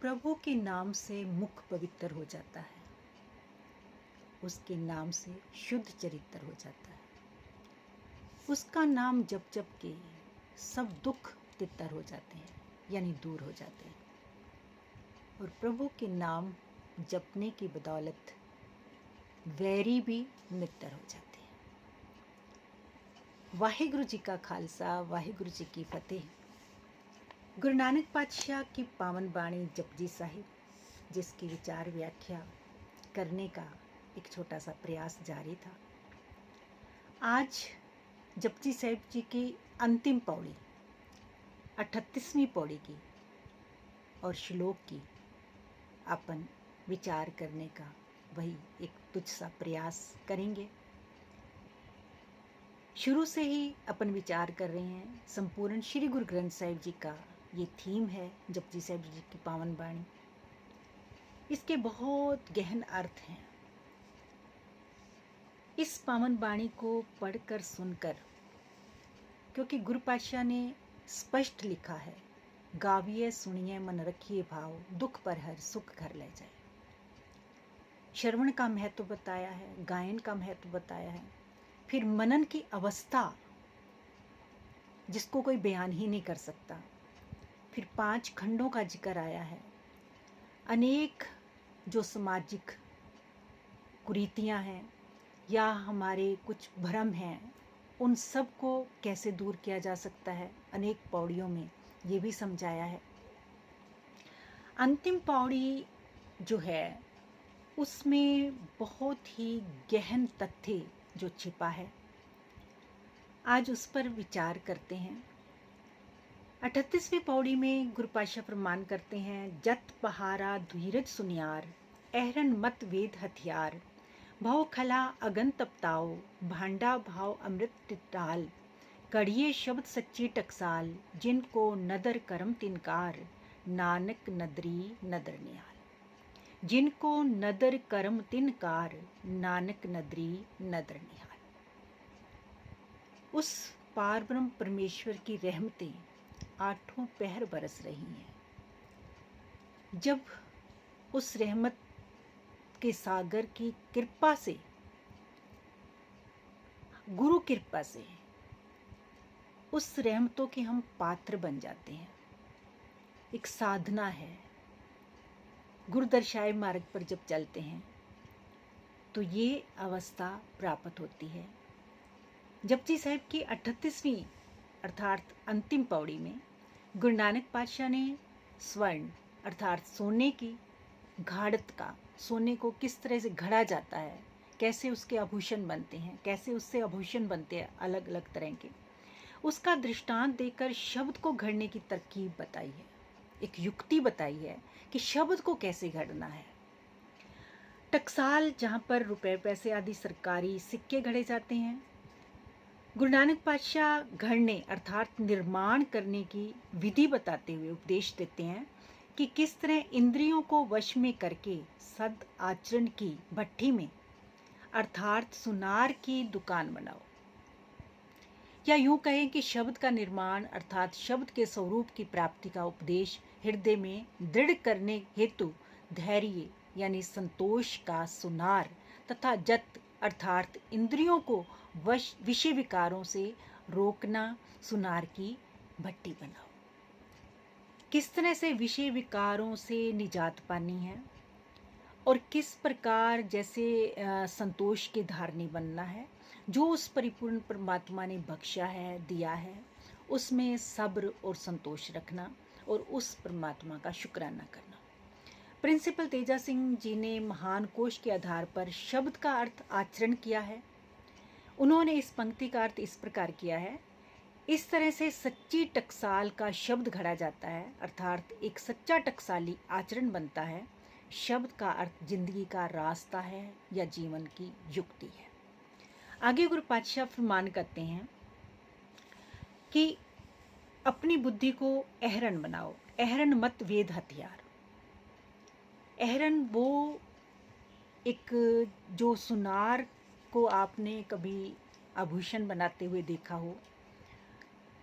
प्रभु के नाम से मुख पवित्र हो जाता है, उसके नाम से शुद्ध चरित्र हो जाता है। उसका नाम जप जप के सब दुख तितर हो जाते हैं, यानी दूर हो जाते हैं। और प्रभु के नाम जपने की बदौलत वैरी भी मित्र हो जाते हैं। वाहिगुरु जी का खालसा, वाहिगुरु जी की फतेह। गुरु नानक पातशाह की पावन बाणी जपजी साहिब, जिसकी विचार व्याख्या करने का एक छोटा सा प्रयास जारी था। आज जपजी साहिब जी की अंतिम पौड़ी 38वीं पौड़ी की और श्लोक की अपन विचार करने का वही एक तुच्छ सा प्रयास करेंगे। शुरू से ही अपन विचार कर रहे हैं, संपूर्ण श्री गुरु ग्रंथ साहिब जी का ये थीम है जपजी साहिब जी की पावन बाणी। इसके बहुत गहन अर्थ हैं। इस पावन बाणी को पढ़कर सुनकर, क्योंकि गुरु पातशाह ने स्पष्ट लिखा है, गाविए सुनिए मन रखिए भाव, दुख पर हर सुख घर ले जाए। श्रवण का महत्व बताया है, गायन का महत्व बताया है, फिर मनन की अवस्था जिसको कोई बयान ही नहीं कर सकता। फिर 5 खंडों का जिक्र आया है। अनेक जो सामाजिक कुरीतियां हैं या हमारे कुछ भ्रम हैं, उन सब को कैसे दूर किया जा सकता है, अनेक पौड़ियों में ये भी समझाया है। अंतिम पौड़ी जो है उसमें बहुत ही गहन तथ्य जो छिपा है, आज उस पर विचार करते हैं। 38वीं पौड़ी में गुरु पातशाह प्रमाण करते हैं, जत पहारा धीरज सुनियार, एहरन मत वेद हथियार, भव खला अगन तपताओ, भांडा भाव अमृत टिटाल, कड़िए शब्द सच्ची टकसाल, जिनको नदर करम तिनकार, नानक नदरी नदर निहाल। जिनको नदर करम तिनकार, नानक नदरी नदर निहाल। उस पार ब्रह्म परमेश्वर की रहमतें 8 पहर बरस रही हैं। जब उस रहमत के सागर की कृपा से, गुरु कृपा से उस रहमतों के हम पात्र बन जाते हैं। एक साधना है। गुरु दर्शाए मार्ग पर जब चलते हैं तो ये अवस्था प्राप्त होती है। जपजी साहिब की 38वीं अर्थात अंतिम पौड़ी में गुरु नानक पातशाह ने स्वर्ण अर्थात सोने की घाड़त का, सोने को किस तरह से घड़ा जाता है, कैसे उसके आभूषण बनते हैं, कैसे उससे आभूषण बनते हैं अलग अलग तरह के, उसका दृष्टांत देकर शब्द को घड़ने की तरकीब बताई है। एक युक्ति बताई है कि शब्द को कैसे घड़ना है। टकसाल, जहाँ पर रुपए पैसे आदि सरकारी सिक्के घड़े जाते हैं, गुरु नानक पातशाह घड़ने अर्थात निर्माण करने की विधि बताते हुए उपदेश देते हैं कि किस तरह इंद्रियों को वश में करके सद आचरण की भट्ठी में अर्थात सुनार की दुकान बनाओ। या यूं कहें कि शब्द का निर्माण अर्थात शब्द के स्वरूप की प्राप्ति का उपदेश हृदय में दृढ़ करने हेतु धैर्य यानी संतोष का सुनार तथा जत अर्थात इंद्रियों को विषय विकारों से रोकना सुनार की भट्टी बनाओ। किस तरह से विषय विकारों से निजात पानी है और किस प्रकार जैसे संतोष के धारणी बनना है, जो उस परिपूर्ण परमात्मा ने बख्शा है, दिया है, उसमें सब्र और संतोष रखना और उस परमात्मा का शुक्राना करना। प्रिंसिपल तेजा सिंह जी ने महान कोश के आधार पर शब्द का अर्थ आचरण किया है। उन्होंने इस पंक्ति का अर्थ इस प्रकार किया है, इस तरह से सच्ची टकसाल का शब्द घड़ा जाता है अर्थात एक सच्चा टकसाली आचरण बनता है। शब्द का अर्थ जिंदगी का रास्ता है या जीवन की युक्ति है। आगे गुरु पातशाह फरमान करते हैं कि अपनी बुद्धि को एहरन बनाओ, एहरन मत वेद हथियार। एहरन वो एक जो सुनार को आपने कभी आभूषण बनाते हुए देखा हो,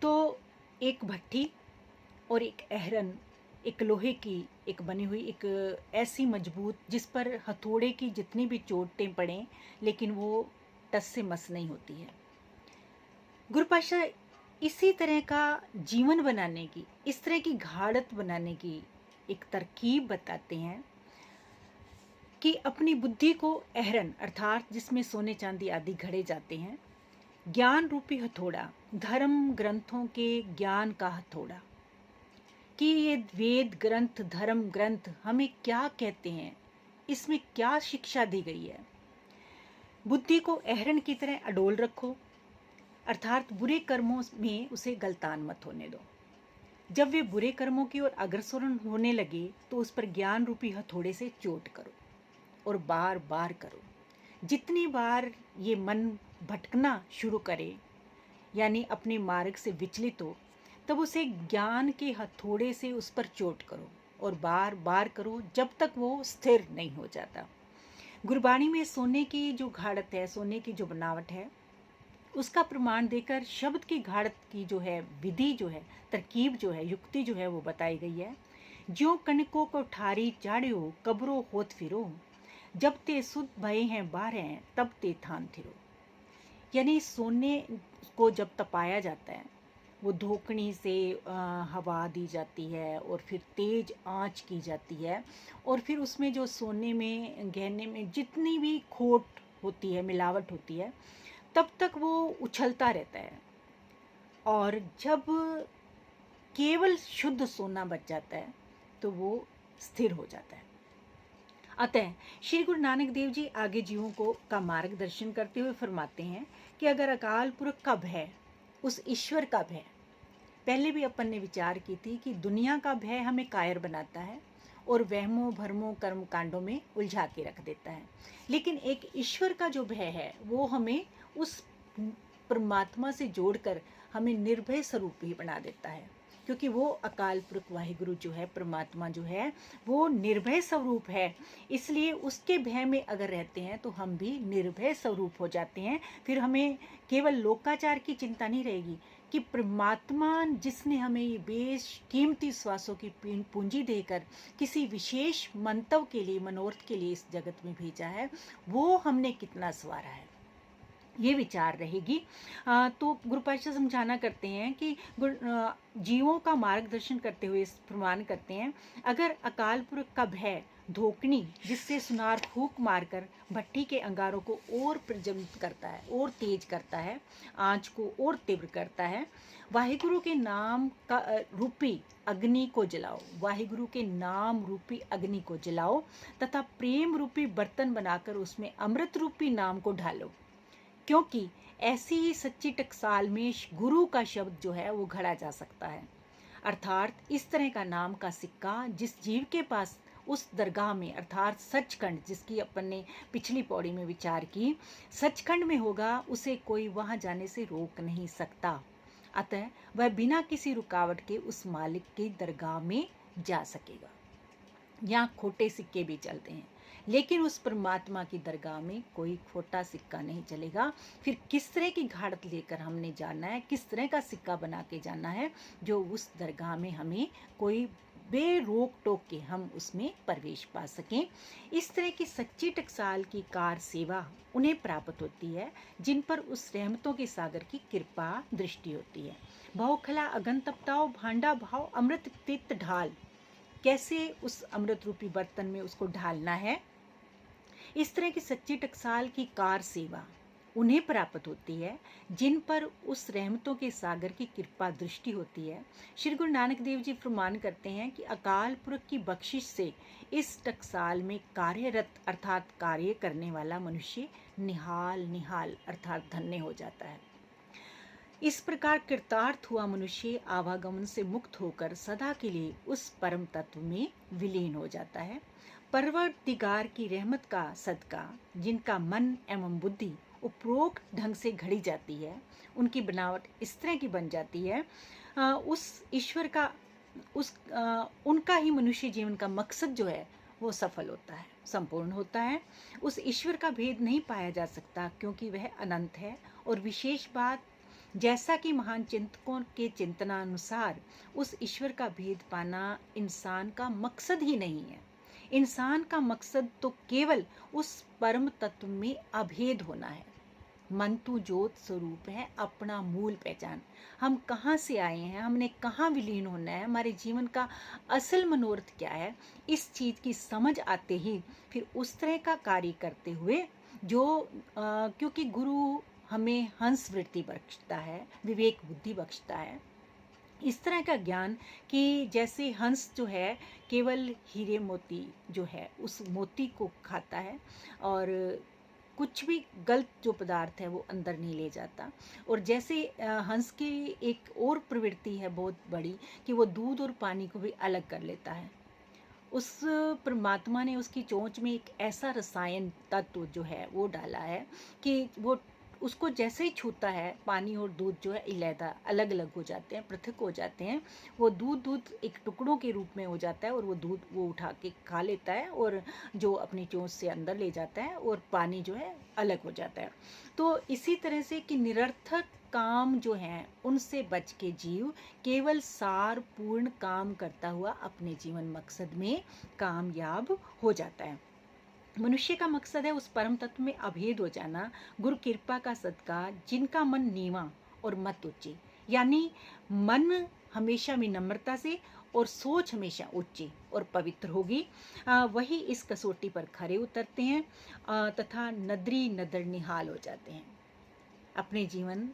तो एक भट्टी और एक एहरन एक लोहे की एक बनी हुई एक ऐसी मजबूत जिस पर हथौड़े की जितनी भी चोटें पड़ें लेकिन वो टस से मस नहीं होती है। गुरु पातशाह इसी तरह का जीवन बनाने की, इस तरह की घाड़त बनाने की एक तरकीब बताते हैं कि अपनी बुद्धि को अहरन अर्थात जिसमें सोने चांदी आदि घड़े जाते हैं, ज्ञान रूपी हथौड़ा, धर्म ग्रंथों के ज्ञान का हथौड़ा, कि ये वेद ग्रंथ धर्म ग्रंथ हमें क्या कहते हैं, इसमें क्या शिक्षा दी गई है। बुद्धि को अहरन की तरह अडोल रखो, अर्थात बुरे कर्मों में उसे गलतान मत होने दो। जब वे बुरे कर्मों की ओर अग्रसर होने लगे तो उस पर ज्ञान रूपी हथौड़े से चोट करो और बार बार करो। जितनी बार ये मन भटकना शुरू करे यानी अपने मार्ग से विचलित हो, तब उसे ज्ञान के हथौड़े से उस पर चोट करो और बार बार करो जब तक वो स्थिर नहीं हो जाता। गुरबाणी में सोने की जो घाड़त है, सोने की जो बनावट है, उसका प्रमाण देकर शब्द की घाड़त की जो है विधि जो है, तरकीब जो है, युक्ति जो है वो बताई गई है। ज्यों कणकों को ठारी चाड़ियो कब्रो होत फिरो, जब ते सुध भये हैं बारह तब ते थान थिरो। यानी सोने को जब तपाया जाता है, वो धोकनी से हवा दी जाती है और फिर तेज आंच की जाती है और फिर उसमें जो सोने में गहने में जितनी भी खोट होती है, मिलावट होती है, तब तक वो उछलता रहता है और जब केवल शुद्ध सोना बच जाता है तो वो स्थिर हो जाता है। अतः श्री गुरु नानक देव जी आगे जीवों को का मार्गदर्शन करते हुए फरमाते हैं कि अगर अकाल पुरख का भय, उस ईश्वर का भय, पहले भी अपन ने विचार की थी कि दुनिया का भय हमें कायर बनाता है और वहमों भरमों कर्म कांडों में उलझा के रख देता है, लेकिन एक ईश्वर का जो भय है वो हमें उस परमात्मा से जोड़कर हमें निर्भय स्वरूप ही बना देता है, क्योंकि वो अकाल पुरख वाहिगुरु जो है, परमात्मा जो है, वो निर्भय स्वरूप है। इसलिए उसके भय में अगर रहते हैं तो हम भी निर्भय स्वरूप हो जाते हैं। फिर हमें केवल लोकाचार की चिंता नहीं रहेगी कि परमात्मा जिसने हमें ये बेशकीमती श्वासों की पूंजी देकर किसी विशेष मंतव्य के लिए, मनोरथ के लिए इस जगत में भेजा है, वो हमने कितना सवारा है, ये विचार रहेगी। तो गुरु पातशाह समझाना करते हैं कि जीवों का मार्गदर्शन करते हुए प्रमाण करते हैं, अगर अकाल पुरख का भय धोकनी जिससे सुनार फूंक मारकर भट्टी के अंगारों को और प्रज्वलित करता है, और तेज करता है, आंच को और तीव्र करता है, वाहिगुरु के नाम का रूपी अग्नि को जलाओ, वाहिगुरु के नाम रूपी अग्नि को जलाओ तथा प्रेम रूपी बर्तन बनाकर उसमें अमृत रूपी नाम को ढालो, क्योंकि ऐसी ही सच्ची टकसाल में गुरु का शब्द जो है वो घड़ा जा सकता है। अर्थात इस तरह का नाम का सिक्का जिस जीव के पास उस दरगाह में, अर्थात सचखंड, जिसकी अपन ने पिछली पौड़ी में विचार की, सचखंड में होगा, उसे कोई वहां जाने से रोक नहीं सकता। अतः वह बिना किसी रुकावट के उस मालिक की दरगाह में जा सकेगा। यहाँ खोटे सिक्के भी चलते हैं, लेकिन उस परमात्मा की दरगाह में कोई खोटा सिक्का नहीं चलेगा। फिर किस तरह की घाड़त लेकर हमने जाना है, किस तरह का सिक्का बना के जाना है जो उस दरगाह में हमें कोई बेरोक टोक के हम उसमें प्रवेश पा सकें। इस तरह की सच्ची टकसाल की कार सेवा उन्हें प्राप्त होती है जिन पर उस रहमतों के सागर की कृपा दृष्टि होती है। भाव खला अगन तपताओ भांडा भाव अमृत तित ढाल, कैसे उस अमृत रूपी बर्तन में उसको ढालना है। इस तरह की सच्ची टकसाल की कार सेवा उन्हें प्राप्त होती है जिन पर उस रहमतों के सागर की कृपा दृष्टि होती है। श्री गुरु नानक देव जी फरमान करते हैं कि अकाल पुरख की बख्शिश से इस टकसाल में कार्यरत अर्थात कार्य करने वाला मनुष्य निहाल निहाल अर्थात धन्य हो जाता है। इस प्रकार कृतार्थ हुआ मनुष्य आवागमन से मुक्त होकर सदा के लिए उस परम तत्व में विलीन हो जाता है। परवरदिगार की रहमत का सदका जिनका मन एवं बुद्धि उपरोक्त ढंग से घड़ी जाती है, उनकी बनावट इस तरह की बन जाती है, उस ईश्वर का उनका ही मनुष्य जीवन का मकसद जो है वो सफल होता है, संपूर्ण होता है। उस ईश्वर का भेद नहीं पाया जा सकता क्योंकि वह अनंत है। और विशेष बात जैसा कि महान चिंतकों के चिंतनानुसार उस ईश्वर का भेद पाना इंसान का मकसद ही नहीं है। इंसान का मकसद तो केवल उस परम तत्व में अभेद होना है। मन तू ज्योत स्वरूप है, अपना मूल पहचान। हम कहाँ से आए हैं, हमने कहाँ विलीन होना है, हमारे जीवन का असल मनोरथ क्या है, इस चीज़ की समझ आते ही फिर उस तरह का कार्य करते हुए जो क्योंकि गुरु हमें हंस वृत्ति बख्शता है, विवेक बुद्धि बख्शता है, इस तरह का ज्ञान कि जैसे हंस जो है केवल हीरे मोती जो है उस मोती को खाता है और कुछ भी गलत जो पदार्थ है वो अंदर नहीं ले जाता। और जैसे हंस की एक और प्रवृत्ति है बहुत बड़ी कि वो दूध और पानी को भी अलग कर लेता है। उस परमात्मा ने उसकी चोंच में एक ऐसा रसायन तत्व जो है वो डाला है कि वो उसको जैसे ही छूता है पानी और दूध जो है इलेदा अलग अलग हो जाते हैं, पृथक हो जाते हैं। वो दूध एक टुकड़ों के रूप में हो जाता है और वो दूध वो उठा के खा लेता है और जो अपनी चोंच से अंदर ले जाता है और पानी जो है अलग हो जाता है। तो इसी तरह से कि निरर्थक काम जो हैं उनसे बच के जीव केवल सार पूर्ण काम करता हुआ अपने जीवन मकसद में कामयाब हो जाता है। मनुष्य का मकसद है उस परम तत्व में अभेद हो जाना, गुरु कृपा का सदका, जिनका मन नीवा और मत ऊंची, यानी मन हमेशा विनम्रता से और सोच हमेशा ऊंची और पवित्र होगी, वही इस कसौटी पर खरे उतरते हैं तथा नदरी नदर निहाल हो जाते हैं, अपने जीवन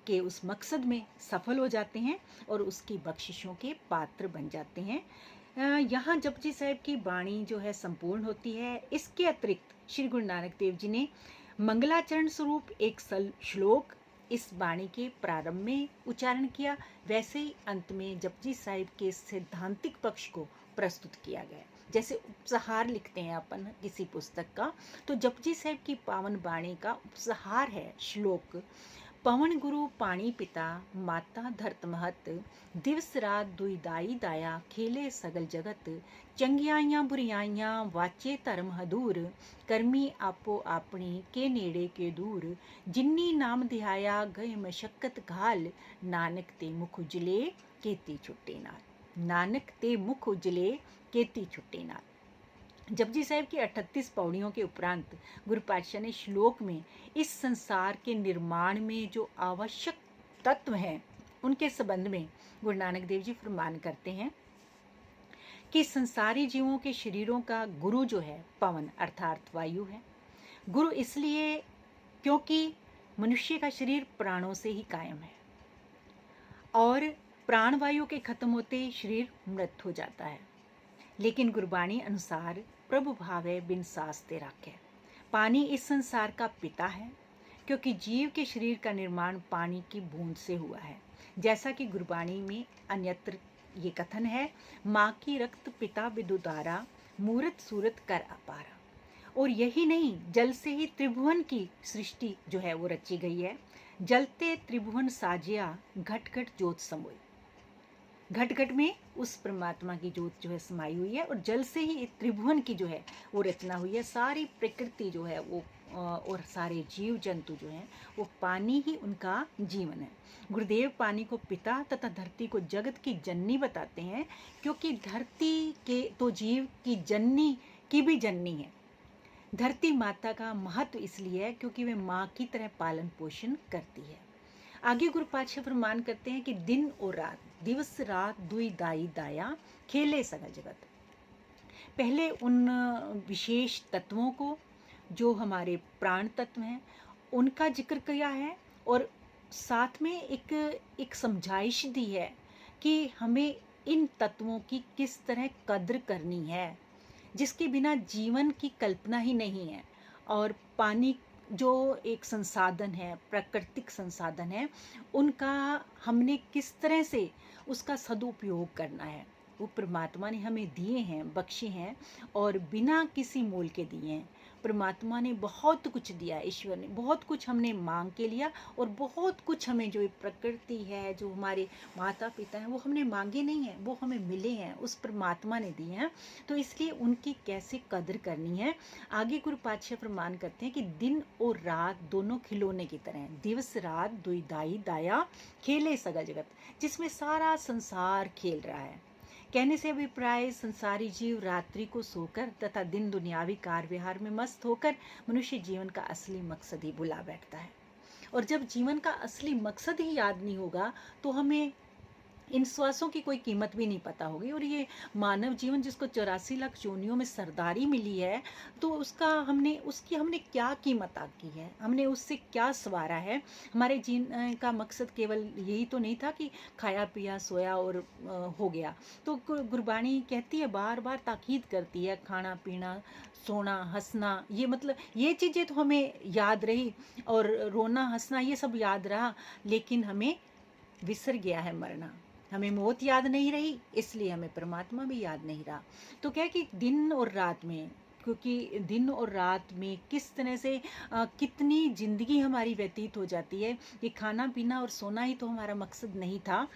के उस मकसद में सफल हो जाते हैं और उसकी बख्शिशों के पात्र बन जाते हैं। यहाँ जपजी साहिब की वाणी जो है संपूर्ण होती है। इसके अतिरिक्त श्री गुरु नानक देव जी ने मंगलाचरण स्वरूप एक श्लोक इस वाणी के प्रारंभ में उच्चारण किया, वैसे ही अंत में जपजी साहिब के सैद्धांतिक पक्ष को प्रस्तुत किया गया। जैसे उपसहार लिखते हैं अपन किसी पुस्तक का, तो जपजी साहिब की पावन वाणी का उपसहार है श्लोक, पवन गुरु पानी पिता माता धरत महत, दिवस रात दुई दाई दाया खेले सगल जगत, चंगियाइयां बुरियाइयां वाचे धर्म हदूर, करमी आपो आपनी के नेड़े के दूर, जिन्नी नाम ध्याया गए मशक्कत घाल, नानक ते मुख उजले केती छुट्टे नाल, नानक ते मुख उजले केती छुट्टे नाल। जपजी साहिब की 38 पौड़ियों के उपरांत गुरु पातशाह ने श्लोक में इस संसार के निर्माण में जो आवश्यक तत्व हैं उनके संबंध में गुरु नानक देव जी फरमान करते हैं कि संसारी जीवों के शरीरों का गुरु जो है पवन अर्थात वायु है। गुरु इसलिए क्योंकि मनुष्य का शरीर प्राणों से ही कायम है और प्राण वायु के खत्म होते ही शरीर मृत हो जाता है। लेकिन गुरबाणी अनुसार प्रभु भावे बिन सास ते राखे, पानी इस संसार का पिता है क्योंकि जीव के शरीर का निर्माण पानी की बूंद से हुआ है। जैसा कि गुरबाणी में अन्यत्र ये कथन है, माँ की रक्त पिता विदुदारा, मूरत सूरत कर अपारा। और यही नहीं, जल से ही त्रिभुवन की सृष्टि जो है वो रची गई है। जलते त्रिभुवन साजिया घट घट ज्योत समोई, घट घट में उस परमात्मा की ज्योत जो है समाई हुई है और जल से ही त्रिभुवन की जो है वो रचना हुई है। सारी प्रकृति जो है वो और सारे जीव जंतु जो हैं वो पानी ही उनका जीवन है। गुरुदेव पानी को पिता तथा धरती को जगत की जननी बताते हैं क्योंकि धरती के तो जीव की जननी की भी जननी है। धरती माता का महत्व इसलिए है क्योंकि वे माँ की तरह पालन पोषण करती है। आगे गुरु पातशाह फरमान करते हैं कि दिन और रात, दिवस रात दुई दाई दाया खेले सगल जगत। पहले उन विशेष तत्वों को जो हमारे प्राण तत्व हैं उनका जिक्र किया है और साथ में एक समझाइश दी है कि हमें इन तत्वों की किस तरह कद्र करनी है, जिसके बिना जीवन की कल्पना ही नहीं है। और पानी जो एक संसाधन है, प्राकृतिक संसाधन है, उनका हमने किस तरह से उसका सदुपयोग करना है, वो परमात्मा ने हमें दिए हैं, बख्शे हैं और बिना किसी मोल के दिए हैं। परमात्मा ने बहुत कुछ दिया, ईश्वर ने बहुत कुछ हमने मांग के लिया, और बहुत कुछ हमें जो प्रकृति है, जो हमारे माता पिता हैं, वो हमने मांगे नहीं हैं, वो हमें मिले हैं, उस परमात्मा ने दिए हैं। तो इसलिए उनकी कैसे कदर करनी है। आगे गुरु पातशाह प्रमाण करते हैं कि दिन और रात दोनों खिलौने की तरह हैं। दिवस रात दुई दाई दाया खेले सगा जगत, जिसमें सारा संसार खेल रहा है। कहने से अभिप्राय, संसारी जीव रात्रि को सोकर तथा दिन दुनियावी कार विहार में मस्त होकर मनुष्य जीवन का असली मकसद ही भुला बैठता है। और जब जीवन का असली मकसद ही याद नहीं होगा तो हमें इन श्वासों की कोई कीमत भी नहीं पता होगी। और ये मानव जीवन जिसको 84 लाख योनियों में सरदारी मिली है, तो उसकी हमने क्या कीमत आकी है, हमने उससे क्या सवारा है। हमारे जीने का मकसद केवल यही तो नहीं था कि खाया पिया सोया और हो गया। तो गुरबाणी कहती है, बार बार ताकीद करती है, खाना पीना सोना हंसना, ये मतलब ये चीज़ें तो हमें याद रही, और रोना हंसना ये सब याद रहा, लेकिन हमें विसर गया है मरना। हमें मौत याद नहीं रही, इसलिए हमें परमात्मा भी याद नहीं रहा। तो क्या कि दिन और रात में, क्योंकि दिन और रात में किस तरह से कितनी ज़िंदगी हमारी व्यतीत हो जाती है। ये खाना पीना और सोना ही तो हमारा मकसद नहीं था,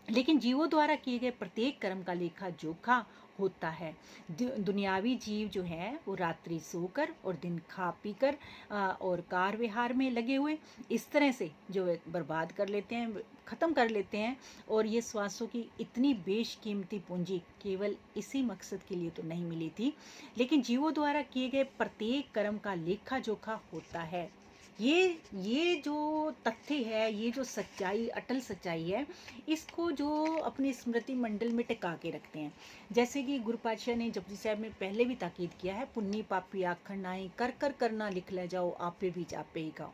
लेकिन जीवों द्वारा किए गए प्रत्येक कर्म का लेखा जोखा होता है। दुनियावी जीव जो है वो रात्रि सोकर और दिन खा पी कर और कार विहार में लगे हुए इस तरह से जो है बर्बाद कर लेते हैं, ख़त्म कर लेते हैं। और ये श्वासों की इतनी बेशकीमती पूंजी केवल इसी मकसद के लिए तो नहीं मिली थी, लेकिन जीवों द्वारा किए गए प्रत्येक कर्म का लेखा जोखा होता है। ये जो तथ्य है, ये जो सच्चाई, अटल सच्चाई है, इसको जो अपनी स्मृति मंडल में टिका के रखते हैं। जैसे कि गुरु पातशाह ने जपजी साहब में पहले भी ताकीद किया है, पुण्य पापी आखर नाई कर कर करना लिख ले जाओ आपे भी जापे ही गाओ,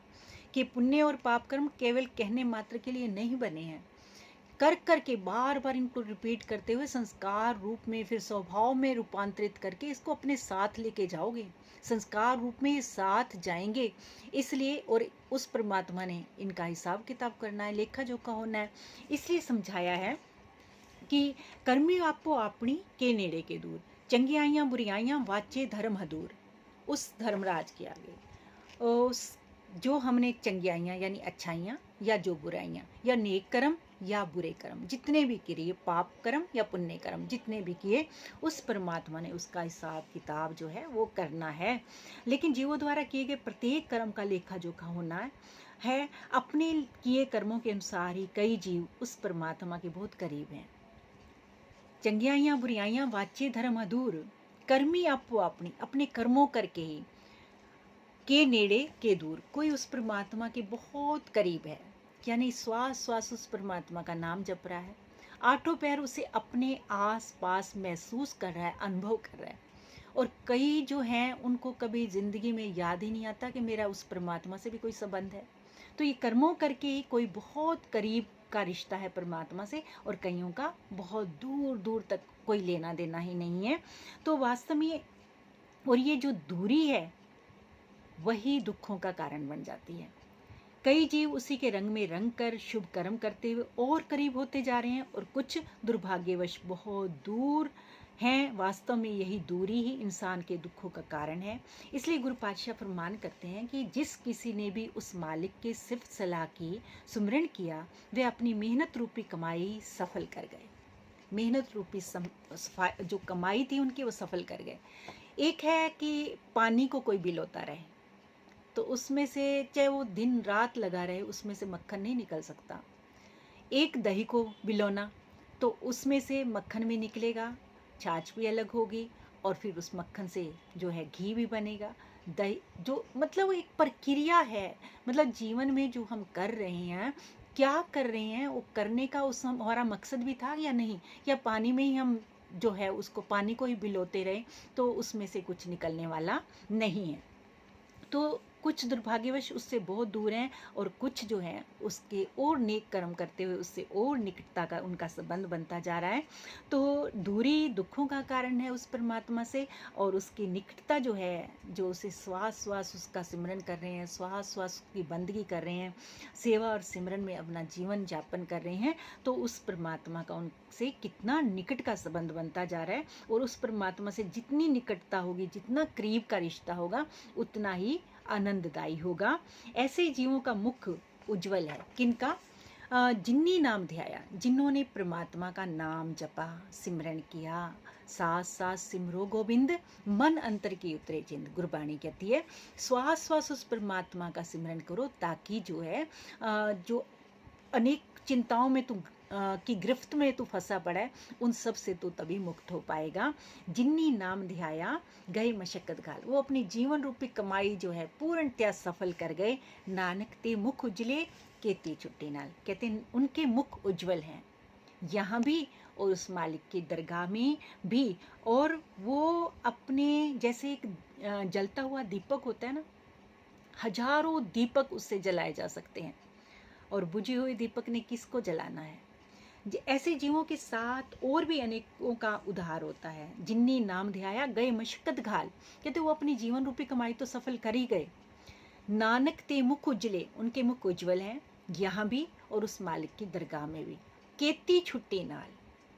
कि पुण्य और पाप कर्म केवल कहने मात्र के लिए नहीं बने हैं। कर कर के बार बार इनको रिपीट करते हुए संस्कार रूप में, फिर स्वभाव में रूपांतरित करके इसको अपने साथ लेके जाओगे, संस्कार रूप में ये साथ जाएंगे। इसलिए और उस परमात्मा ने इनका हिसाब किताब करना है, लेखा जोखा होना है। इसलिए समझाया है कि कर्मी आपो अपनी के नेड़े के दूर, चंगियाइयाँ बुरियाइयाँ वाचे धर्म हदूर। उस धर्मराज के आगे उस जो हमने चंगियाइयाँ यानी अच्छाइयाँ, या जो बुराइयाँ, या नेक कर्म या बुरे कर्म जितने भी किए, पाप कर्म या पुण्य कर्म जितने भी किए, उस परमात्मा ने उसका हिसाब किताब जो है वो करना है। लेकिन जीवों द्वारा किए गए प्रत्येक कर्म का लेखा जोखा होना है। अपने किए कर्मों के अनुसार ही कई जीव उस परमात्मा के बहुत करीब हैं। चंगियाइयाँ बुरियाइयाँ वाचे धर्म अधूर, कर्मी आपो अपनी, अपने कर्मों करके ही के नेड़े के दूर, कोई उस परमात्मा के बहुत करीब है, यानी श्वास श्वास उस परमात्मा का नाम जप रहा है, आठों पैर उसे अपने आस पास महसूस कर रहा है, अनुभव कर रहा है। और कई जो हैं उनको कभी ज़िंदगी में याद ही नहीं आता कि मेरा उस परमात्मा से भी कोई संबंध है। तो ये कर्मों करके ही कोई बहुत करीब का रिश्ता है परमात्मा से, और कईयों का बहुत दूर दूर तक कोई लेना देना ही नहीं है। तो वास्तव में और ये जो दूरी है वही दुखों का कारण बन जाती है। कई जीव उसी के रंग में रंग कर शुभ कर्म करते हुए और करीब होते जा रहे हैं, और कुछ दुर्भाग्यवश बहुत दूर हैं। वास्तव में यही दूरी ही इंसान के दुखों का कारण है। इसलिए गुरु पातशाह फरमान करते हैं कि जिस किसी ने भी उस मालिक के सिर्फ सलाह की सुमरण किया, वे अपनी मेहनत रूपी कमाई सफल कर गए। मेहनत रूपी जो कमाई थी उनकी, वो सफल कर गए। एक है कि पानी को कोई बिलोता रहे, तो उसमें से चाहे वो दिन रात लगा रहे, उसमें से मक्खन नहीं निकल सकता। एक दही को बिलोना, तो उसमें से मक्खन भी निकलेगा, छाछ भी अलग होगी, और फिर उस मक्खन से जो है घी भी बनेगा। दही जो मतलब एक प्रक्रिया है, मतलब जीवन में जो हम कर रहे हैं, क्या कर रहे हैं, वो करने का उस हमारा मकसद भी था या नहीं, या पानी में ही हम जो है उसको पानी को ही बिलोते रहे, तो उसमें से कुछ निकलने वाला नहीं है। तो कुछ दुर्भाग्यवश उससे बहुत दूर हैं और कुछ जो हैं उसके और नेक कर्म करते हुए उससे और निकटता का उनका संबंध बनता जा रहा है। तो दूरी दुखों का कारण है उस परमात्मा से, और उसकी निकटता जो है, जो उसे श्वास श्वास उसका सिमरन कर रहे हैं, श्वास श्वास की बंदगी कर रहे हैं, सेवा और सिमरन में अपना जीवन यापन कर रहे हैं, तो उस परमात्मा का उनसे कितना निकट का संबंध बनता जा रहा है। और उस परमात्मा से जितनी निकटता होगी, जितना करीब का रिश्ता होगा, उतना ही आनंददायी होगा। ऐसे जीवों का मुख उज्जवल है। किनका? जिन्नी नाम ध्याया, जिन्होंने परमात्मा का नाम जपा, सिमरन किया, सास सास सिमरो गोविंद, मन अंतर की उतरे चिंद। गुरबाणी कहती है श्वास श्वास उस परमात्मा का सिमरन करो, ताकि जो है जो अनेक चिंताओं में तुम की गिरफ्त में तू फंसा पड़ा है, उन सब से तू तभी मुक्त हो पाएगा। जिन्नी नाम ध्याया गए मशक्कत घाल, वो अपनी जीवन रूपी कमाई जो है पूर्णतया सफल कर गए। नानक ते मुख उजले केती छुट्टी नाल, कहते हैं उनके मुख उज्जवल हैं यहाँ भी और उस मालिक की दरगाह में भी। और वो अपने जैसे एक जलता हुआ दीपक होता है ना, हजारों दीपक उससे जलाए जा सकते हैं, और बुझे हुए दीपक ने किसको जलाना है। ऐसे जीवों के साथ और भी अनेकों का उद्धार होता है। जिन्नी नाम ध्याया गए मशक्कत घाल, कहते वो अपनी जीवन रूपी कमाई तो सफल कर ही गए। नानक ते मुख उज्जले, उनके मुख उज्जवल हैं यहाँ भी और उस मालिक की दरगाह में भी। केती छुट्टी नाल,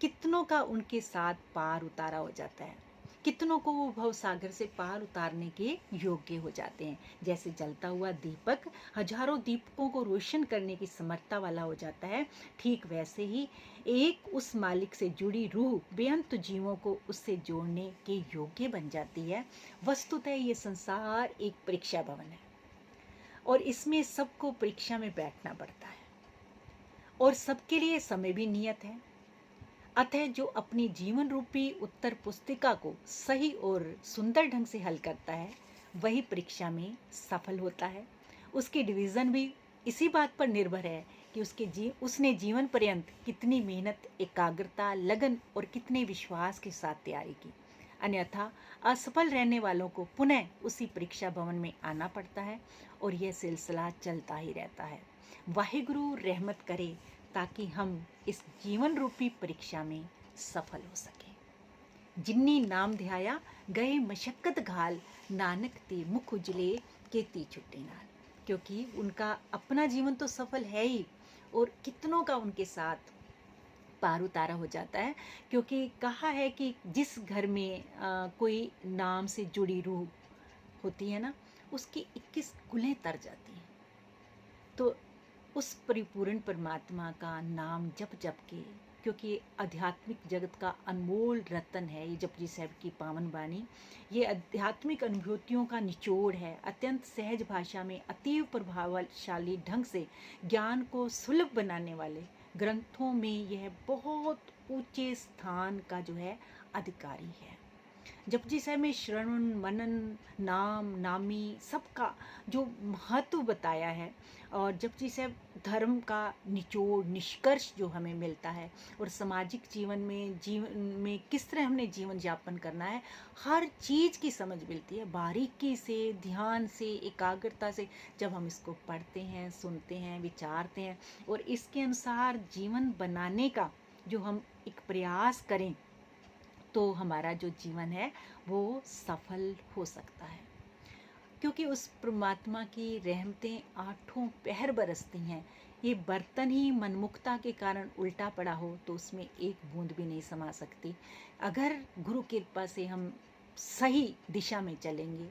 कितनों का उनके साथ पार उतारा हो जाता है, कितनों को वो भव सागर से पार उतारने के योग्य हो जाते हैं। जैसे जलता हुआ दीपक हजारों दीपकों को रोशन करने की समर्था वाला हो जाता है, ठीक वैसे ही एक उस मालिक से जुड़ी रूह बेअंत जीवों को उससे जोड़ने के योग्य बन जाती है। वस्तुतः ये संसार एक परीक्षा भवन है और इसमें सबको परीक्षा में बैठना पड़ता है और सबके लिए समय भी नियत है। अतः जो अपनी जीवन रूपी उत्तर पुस्तिका को सही और सुंदर ढंग से हल करता है, वही परीक्षा में सफल होता है। उसकी डिवीज़न भी इसी बात पर निर्भर है कि उसने जीवन पर्यंत कितनी मेहनत, एकाग्रता, लगन और कितने विश्वास के साथ तैयारी की। अन्यथा असफल रहने वालों को पुनः उसी परीक्षा भवन में आना पड़ता है और यह सिलसिला चलता ही रहता है। वाहिगुरु रहमत करे ताकि हम इस जीवन रूपी परीक्षा में सफल हो सकें। जिन्नी नाम ध्याया गए मशक्कत घाल, नानक ते मुख उजले केती छुट्टी नाल, क्योंकि उनका अपना जीवन तो सफल है ही और कितनों का उनके साथ पार उतारा हो जाता है। क्योंकि कहा है कि जिस घर में कोई नाम से जुड़ी रूह होती है ना, उसकी 21 कुलें तर जाती हैं। तो उस परिपूर्ण परमात्मा का नाम जप जप के, क्योंकि आध्यात्मिक जगत का अनमोल रत्न है ये जपजी साहब की पावन वाणी। ये आध्यात्मिक अनुभूतियों का निचोड़ है। अत्यंत सहज भाषा में अतीव प्रभावशाली ढंग से ज्ञान को सुलभ बनाने वाले ग्रंथों में यह बहुत ऊंचे स्थान का जो है अधिकारी है। जपजी साहब में श्रवण, मनन, नाम, नामी सबका जो महत्व बताया है, और जपजी साहब धर्म का निचोड़, निष्कर्ष जो हमें मिलता है, और सामाजिक जीवन में किस तरह हमने जीवन यापन करना है, हर चीज़ की समझ मिलती है बारीकी से, ध्यान से, एकाग्रता से। जब हम इसको पढ़ते हैं, सुनते हैं, विचारते हैं और इसके अनुसार जीवन बनाने का जो हम एक प्रयास करें, तो हमारा जो जीवन है वो सफल हो सकता है। क्योंकि उस परमात्मा की रहमतें आठों पहर बरसती हैं। ये बर्तन ही मनमुखता के कारण उल्टा पड़ा हो तो उसमें एक बूंद भी नहीं समा सकती। अगर गुरु कृपा से हम सही दिशा में चलेंगे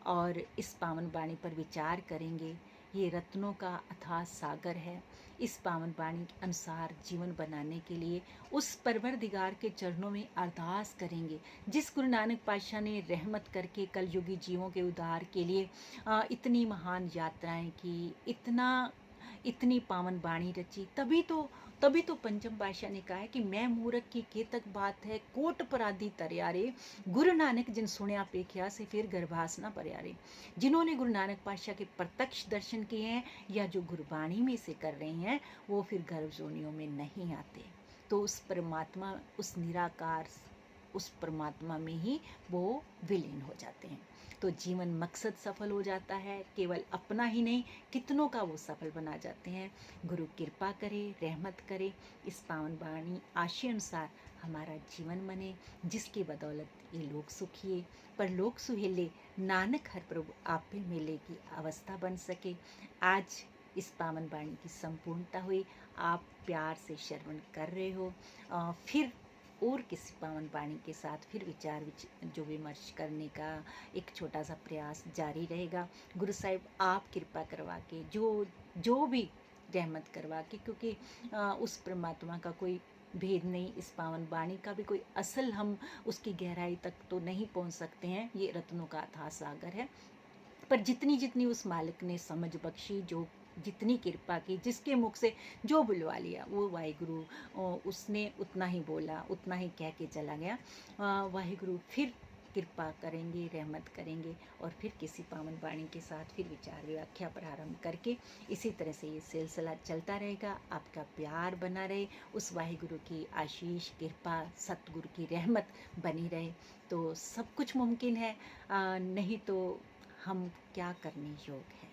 और इस पावन वाणी पर विचार करेंगे, ये रत्नों का अथाह सागर है। इस पावन वाणी के अनुसार जीवन बनाने के लिए उस परवरदिगार के चरणों में अरदास करेंगे, जिस गुरु नानक पातशाह ने रहमत करके कलयुगी जीवों के उद्धार के लिए इतनी महान यात्राएं की, इतनी पावन वाणी रची। तभी तो पंचम पातशाह ने कहा है कि मैं मूरख की केतक बात है, कोट पराधी तरियारे, गुरु नानक जिन सुण्या पेख्या से फिर गर्भास ना परियारे। जिन्होंने गुरु नानक पातशाह के प्रत्यक्ष दर्शन किए हैं या जो गुरबाणी में से कर रहे हैं, वो फिर गर्भ जोनियों में नहीं आते। तो उस परमात्मा, उस निराकार, उस परमात्मा में ही वो विलीन हो जाते हैं। तो जीवन मकसद सफल हो जाता है। केवल अपना ही नहीं, कितनों का वो सफल बना जाते हैं। गुरु कृपा करे, रहमत करे, इस पावन वाणी आशय अनुसार हमारा जीवन बने, जिसकी बदौलत ये लोग सुखिए पर लोग सुहेले, नानक हर प्रभु आप पे मिले की अवस्था बन सके। आज इस पावन वाणी की संपूर्णता हुई। आप प्यार से श्रवण कर रहे हो। फिर और किसी पावन वाणी के साथ फिर विचार जो विमर्श करने का एक छोटा सा प्रयास जारी रहेगा। गुरु साहिब आप कृपा करवा के जो भी रहमत करवा के, क्योंकि उस परमात्मा का कोई भेद नहीं, इस पावन वाणी का भी कोई असल हम उसकी गहराई तक तो नहीं पहुंच सकते हैं, ये रत्नों का अथाह सागर है। पर जितनी जितनी उस मालिक ने समझ बख्शी, जो जितनी कृपा की, जिसके मुख से जो बुलवा लिया वो वाहिगुरु उसने उतना ही बोला, उतना ही कह के चला गया। वाहिगुरु फिर कृपा करेंगे, रहमत करेंगे और फिर किसी पावन वाणी के साथ फिर विचार व्याख्या प्रारंभ करके इसी तरह से ये सिलसिला चलता रहेगा। आपका प्यार बना रहे, उस वाहिगुरु की आशीष, कृपा, सतगुरु की रहमत बनी रहे तो सब कुछ मुमकिन है। नहीं तो हम क्या करने योग है।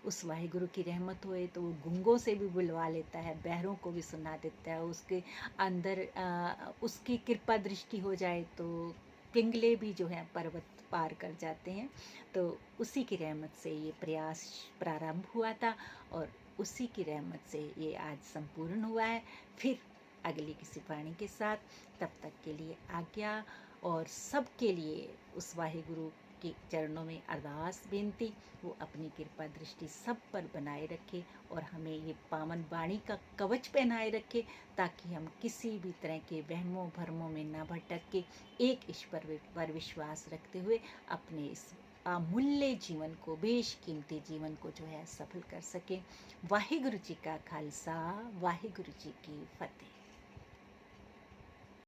उस वाहिगुरु की रहमत होए तो वो गूंगों से भी बुलवा लेता है, बहरों को भी सुना देता है। उसके अंदर उसकी कृपा दृष्टि हो जाए तो पिंगले भी जो है पर्वत पार कर जाते हैं। तो उसी की रहमत से ये प्रयास प्रारंभ हुआ था और उसी की रहमत से ये आज संपूर्ण हुआ है। फिर अगली किसी वाणी के साथ, तब तक के लिए आज्ञा। और सबके लिए उस वाहिगुरु के चरणों में अरदास बेनती, वो अपनी कृपा दृष्टि सब पर बनाए रखे और हमें ये पावन वाणी का कवच पहनाए रखे, ताकि हम किसी भी तरह के वहमों भरमों में न भटक के एक ईश्वर पर विश्वास रखते हुए अपने इस अमूल्य जीवन को, बेशकीमती जीवन को जो है सफल कर सके। वाहिगुरु जी का खालसा, वाहिगुरु जी की फतेह।